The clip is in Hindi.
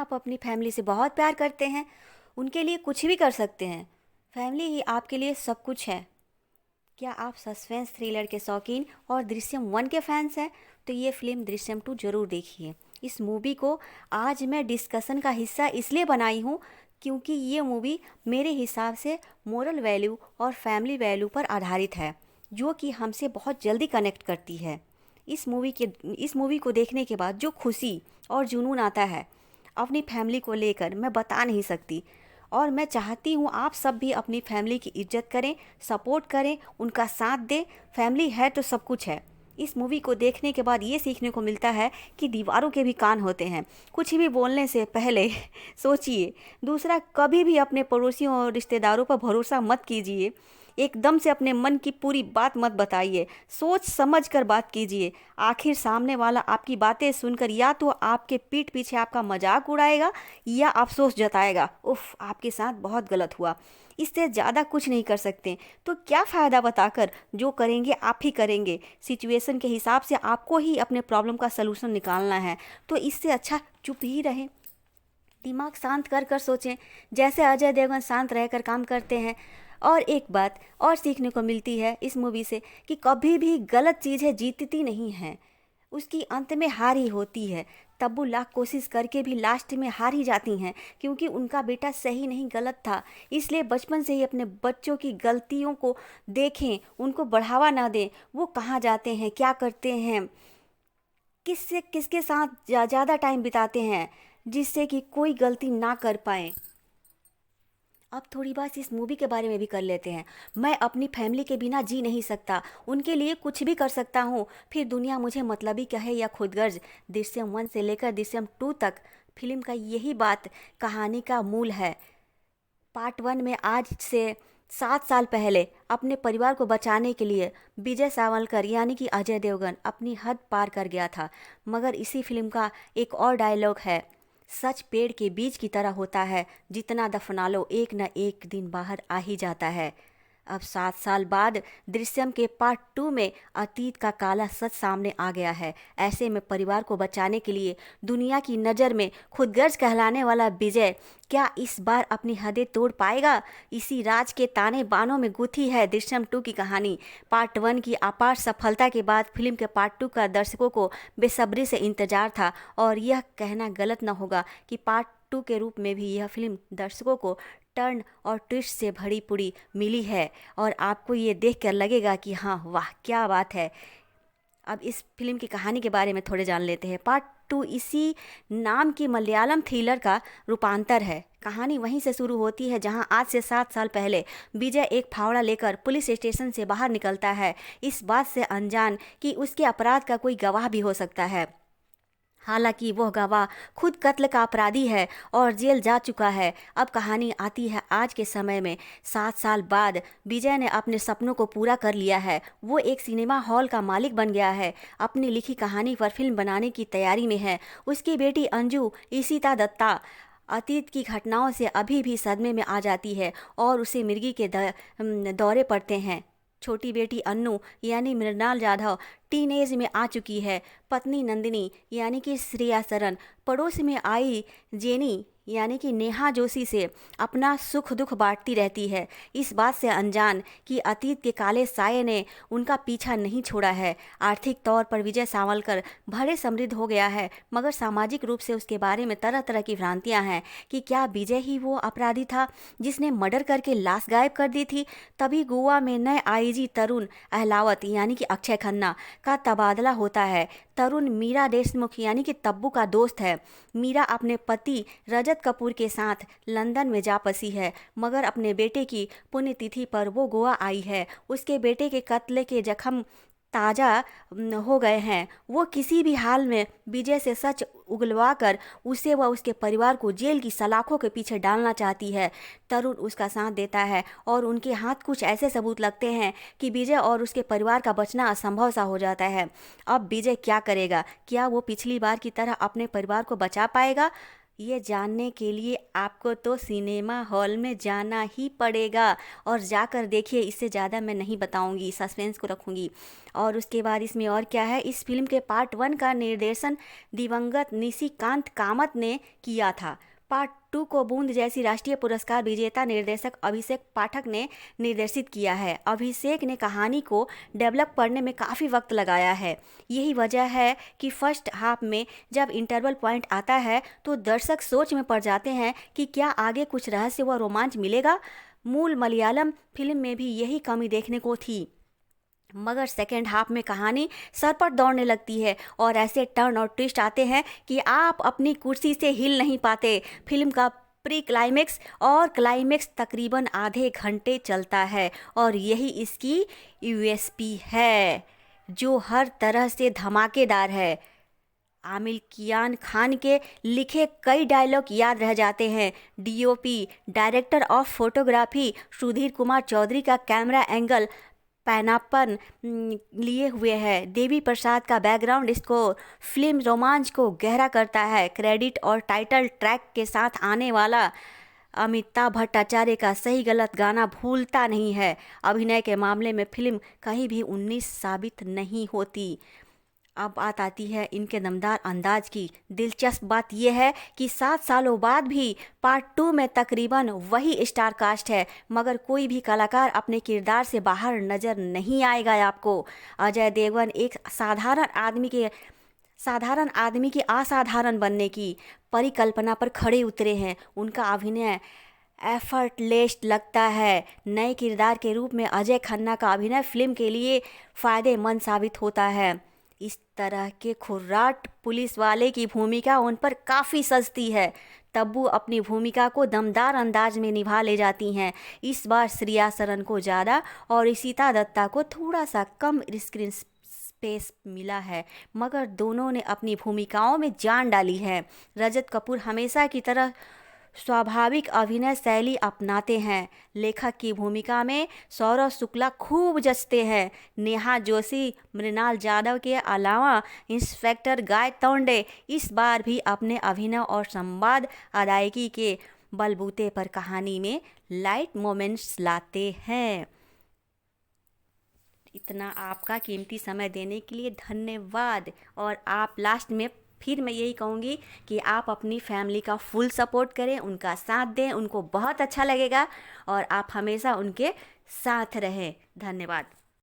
आप अपनी फैमिली से बहुत प्यार करते हैं, उनके लिए कुछ भी कर सकते हैं। फैमिली ही आपके लिए सब कुछ है। क्या आप सस्पेंस थ्रिलर के शौकीन और दृश्यम 1 के फैंस हैं? तो ये फिल्म दृश्यम 2 जरूर देखिए। इस मूवी को आज मैं डिस्कशन का हिस्सा इसलिए बनाई हूँ क्योंकि ये मूवी मेरे हिसाब से मोरल वैल्यू और फैमिली वैल्यू पर आधारित है, जो कि हमसे बहुत जल्दी कनेक्ट करती है। इस मूवी को देखने के बाद जो खुशी और जुनून आता है अपनी फैमिली को लेकर, मैं बता नहीं सकती। और मैं चाहती हूँ आप सब भी अपनी फैमिली की इज्जत करें, सपोर्ट करें, उनका साथ दें। फैमिली है तो सब कुछ है। इस मूवी को देखने के बाद ये सीखने को मिलता है कि दीवारों के भी कान होते हैं। कुछ भी बोलने से पहले सोचिए। दूसरा, कभी भी अपने पड़ोसियों और रिश्तेदारों पर भरोसा मत कीजिए। एकदम से अपने मन की पूरी बात मत बताइए, सोच समझ कर बात कीजिए। आखिर सामने वाला आपकी बातें सुनकर या तो आपके पीठ पीछे आपका मजाक उड़ाएगा या अफसोस जताएगा, उफ आपके साथ बहुत गलत हुआ। इससे ज़्यादा कुछ नहीं कर सकते, तो क्या फ़ायदा बताकर? जो करेंगे आप ही करेंगे। सिचुएशन के हिसाब से आपको ही अपने प्रॉब्लम का सलूशन निकालना है, तो इससे अच्छा चुप ही रहें। दिमाग शांत कर कर सोचें, जैसे अजय देवगन शांत रहकर काम करते हैं। और एक बात और सीखने को मिलती है इस मूवी से कि कभी भी गलत चीज़ें जीतती नहीं हैं, उसकी अंत में हार ही होती है। तब्बू लाख कोशिश करके भी लास्ट में हार ही जाती हैं, क्योंकि उनका बेटा सही नहीं गलत था। इसलिए बचपन से ही अपने बच्चों की गलतियों को देखें, उनको बढ़ावा ना दें। वो कहाँ जाते हैं, क्या करते हैं, किससे किसके साथ ज़्यादा टाइम बिताते हैं, जिससे कि कोई गलती ना कर पाएँ। अब थोड़ी बात इस मूवी के बारे में भी कर लेते हैं। मैं अपनी फैमिली के बिना जी नहीं सकता, उनके लिए कुछ भी कर सकता हूँ, फिर दुनिया मुझे मतलबी कहे या खुदगर्ज। दृश्यम 1 से लेकर दृश्यम 2 तक फिल्म का यही बात कहानी का मूल है। पार्ट 1 में आज से 7 साल पहले अपने परिवार को बचाने के लिए विजय सावलकर यानी कि अजय देवगन अपनी हद पार कर गया था। मगर इसी फिल्म का एक और डायलॉग है, सच पेड़ के बीज की तरह होता है, जितना दफना लो एक न एक दिन बाहर आ ही जाता है। अब 7 साल बाद दृश्यम के पार्ट 2 में अतीत का काला सच सामने आ गया है। ऐसे में परिवार को बचाने के लिए दुनिया की नज़र में खुदगर्ज कहलाने वाला विजय क्या इस बार अपनी हदें तोड़ पाएगा? इसी राज के ताने बानों में गुथी है दृश्यम 2 की कहानी। पार्ट 1 की अपार सफलता के बाद फिल्म के पार्ट 2 का दर्शकों को बेसब्री से इंतजार था, और यह कहना गलत न होगा कि पार्ट 2 के रूप में भी यह फिल्म दर्शकों को टर्न और ट्विस्ट से भरी पूरी मिली है, और आपको ये देखकर लगेगा कि हाँ वाह क्या बात है। अब इस फिल्म की कहानी के बारे में थोड़े जान लेते हैं। पार्ट 2 इसी नाम की मलयालम थ्रिलर का रूपांतर है। कहानी वहीं से शुरू होती है जहां आज से 7 साल पहले विजय एक फावड़ा लेकर पुलिस स्टेशन से बाहर निकलता है, इस बात से अनजान कि उसके अपराध का कोई गवाह भी हो सकता है। हालांकि वह गवाह खुद कत्ल का अपराधी है और जेल जा चुका है। अब कहानी आती है आज के समय में। 7 साल बाद विजय ने अपने सपनों को पूरा कर लिया है। वो एक सिनेमा हॉल का मालिक बन गया है, अपनी लिखी कहानी पर फिल्म बनाने की तैयारी में है। उसकी बेटी अंजू ईशिता दत्ता अतीत की घटनाओं से अभी भी सदमे में आ जाती है और उसे मिर्गी के दौरे पड़ते हैं। छोटी बेटी अन्नू यानी मृणाल जाधव टीनेज में आ चुकी है। पत्नी नंदिनी यानी कि श्रेया सरन पड़ोस में आई जेनी यानी कि नेहा जोशी से अपना सुख दुख बांटती रहती है, इस बात से अनजान कि अतीत के काले साये ने उनका पीछा नहीं छोड़ा है। आर्थिक तौर पर विजय सावलकर भले समृद्ध हो गया है, मगर सामाजिक रूप से उसके बारे में तरह तरह की भ्रांतियां हैं कि क्या विजय ही वो अपराधी था जिसने मर्डर करके लाश गायब कर दी थी। तभी गोवा में नए आईजी तरुण अहलावत यानी कि अक्षय खन्ना का तबादला होता है। तरुण मीरा देशमुख यानी कि तब्बू का दोस्त है। मीरा अपने पति रजत कपूर के साथ लंदन में जा बसी है, मगर अपने बेटे की पुण्यतिथि पर वो गोवा आई है। उसके बेटे के कत्ल के जख्म ताज़ा हो गए हैं। वो किसी भी हाल में विजय से सच उगलवा कर उसे व उसके परिवार को जेल की सलाखों के पीछे डालना चाहती है। तरुण उसका साथ देता है और उनके हाथ कुछ ऐसे सबूत लगते हैं कि विजय और उसके परिवार का बचना असंभव सा हो जाता है। अब विजय क्या करेगा? क्या वो पिछली बार की तरह अपने परिवार को बचा पाएगा ये जानने के लिए आपको तो सिनेमा हॉल में जाना ही पड़ेगा और जाकर देखिए। इससे ज़्यादा मैं नहीं बताऊंगी, सस्पेंस को रखूंगी। और उसके बाद इसमें और क्या है, इस फिल्म के पार्ट 1 का निर्देशन दिवंगत निशिकांत कामत ने किया था। पार्ट 2 को बूंद जैसी राष्ट्रीय पुरस्कार विजेता निर्देशक अभिषेक पाठक ने निर्देशित किया है। अभिषेक ने कहानी को डेवलप करने में काफ़ी वक्त लगाया है। यही वजह है कि फर्स्ट हाफ में जब इंटरवल पॉइंट आता है तो दर्शक सोच में पड़ जाते हैं कि क्या आगे कुछ रहस्य व रोमांच मिलेगा। मूल मलयालम फिल्म में भी यही कमी देखने को थी, मगर सेकेंड हाफ में कहानी सर पर दौड़ने लगती है और ऐसे टर्न और ट्विस्ट आते हैं कि आप अपनी कुर्सी से हिल नहीं पाते। फिल्म का प्री क्लाइमेक्स और क्लाइमेक्स तकरीबन आधे घंटे चलता है और यही इसकी यूएसपी है, जो हर तरह से धमाकेदार है। आमिर कियान खान के लिखे कई डायलॉग याद रह जाते हैं। DOP director of photography Sudhir Kumar Chaudhary का कैमरा एंगल पैनापन लिए हुए है। देवी प्रसाद का बैकग्राउंड स्कोर फिल्म रोमांच को गहरा करता है। क्रेडिट और टाइटल ट्रैक के साथ आने वाला अमिताभ भट्टाचार्य का सही गलत गाना भूलता नहीं है। अभिनय के मामले में फिल्म कहीं भी 19 साबित नहीं होती। अब बात आती है इनके दमदार अंदाज की। दिलचस्प बात यह है कि 7 सालों बाद भी पार्ट 2 में तकरीबन वही स्टार कास्ट है, मगर कोई भी कलाकार अपने किरदार से बाहर नजर नहीं आएगा आपको। अजय देवगन एक साधारण आदमी की असाधारण बनने की परिकल्पना पर खड़े उतरे हैं। उनका अभिनय एफर्टलेस लगता है। नए किरदार के रूप में अजय खन्ना का अभिनय फिल्म के लिए फ़ायदेमंद साबित होता है। इस तरह के खुर्राट पुलिस वाले की भूमिका उन पर काफ़ी सजती है। तब्बू अपनी भूमिका को दमदार अंदाज में निभा ले जाती हैं। इस बार श्रेया सरन को ज़्यादा और इशिता दत्ता को थोड़ा सा कम स्क्रीन स्पेस मिला है, मगर दोनों ने अपनी भूमिकाओं में जान डाली है। रजत कपूर हमेशा की तरह स्वाभाविक अभिनय शैली अपनाते हैं। लेखक की भूमिका में सौरव शुक्ला खूब जचते हैं। नेहा जोशी, मृणाल जाधव के अलावा इंस्पेक्टर गाय तोंडे इस बार भी अपने अभिनय और संवाद अदायगी के बलबूते पर कहानी में लाइट मोमेंट्स लाते हैं। इतना आपका कीमती समय देने के लिए धन्यवाद। और आप लास्ट में फिर मैं यही कहूँगी कि आप अपनी फैमिली का फुल सपोर्ट करें, उनका साथ दें, उनको बहुत अच्छा लगेगा और आप हमेशा उनके साथ रहें। धन्यवाद।